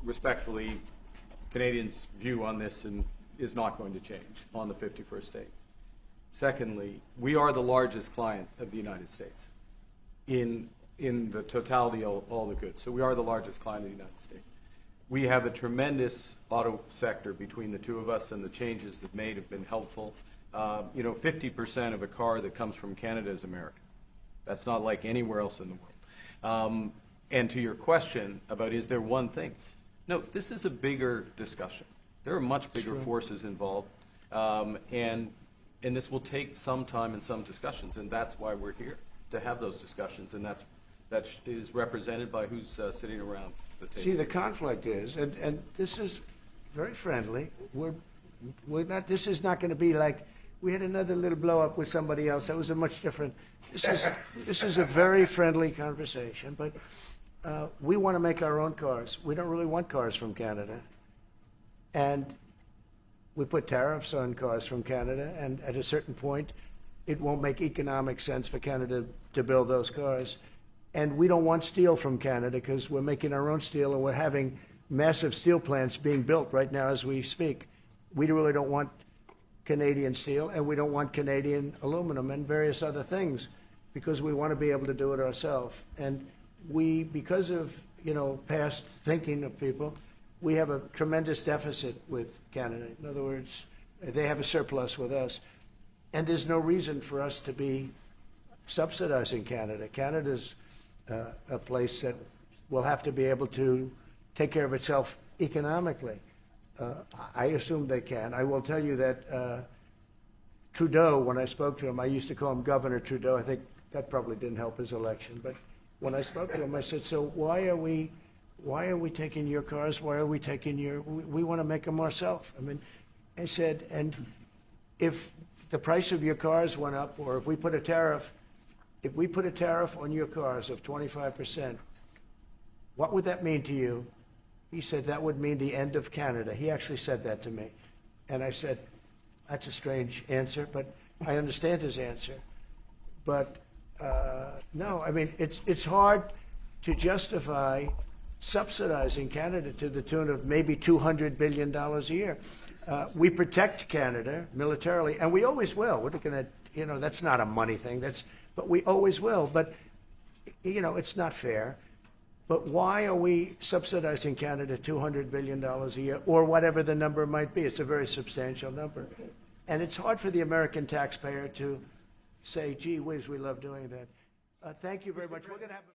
Respectfully, Canadians' view on this is not going to change on the 51st state. Secondly, we are the largest client of the United States in the totality of all the goods. So we are the largest client of the United States. We have a tremendous auto sector between the two of us, and the changes that made have been helpful. 50% of a car that comes from Canada is American. That's not like anywhere else in the world. And to your question about is there one thing? No, this is a bigger discussion. There are much bigger forces involved, and this will take some time and some discussions, and that's why we're here, to have those discussions, and that is represented by who's sitting around the table. See, the conflict is, and this is very friendly. We're not. This is not going to be like we had another little blow up with somebody else. That was a much different. This is a very friendly conversation, but we want to make our own cars. We don't really want cars from Canada, and we put tariffs on cars from Canada, and at a certain point, it won't make economic sense for Canada to build those cars. And we don't want steel from Canada because we're making our own steel, and we're having massive steel plants being built right now as we speak. We really don't want Canadian steel, and we don't want Canadian aluminum and various other things because we want to be able to do it ourselves. And we, because of past thinking of people, we have a tremendous deficit with Canada. In other words, they have a surplus with us. And there's no reason for us to be subsidizing Canada. Canada's a place that will have to be able to take care of itself economically. I assume they can. I will tell you that Trudeau, when I spoke to him, I used to call him Governor Trudeau. I think that probably didn't help his election. But when I spoke to him, I said, so why are we taking your cars? Why are we taking we want to make them ourselves. I mean, I said, and if the price of your cars went up, or if we put a tariff on your cars of 25%, what would that mean to you? He said, that would mean the end of Canada. He actually said that to me. And I said, that's a strange answer, but I understand his answer. But no, I mean, it's hard to justify subsidizing Canada to the tune of maybe $200 billion a year. We protect Canada militarily, and we always will. We're not going to, that's not a money thing. But we always will. But, it's not fair. But why are we subsidizing Canada $200 billion a year, or whatever the number might be? It's a very substantial number. And it's hard for the American taxpayer to say, gee whiz, we love doing that. Thank you very much. We're going to have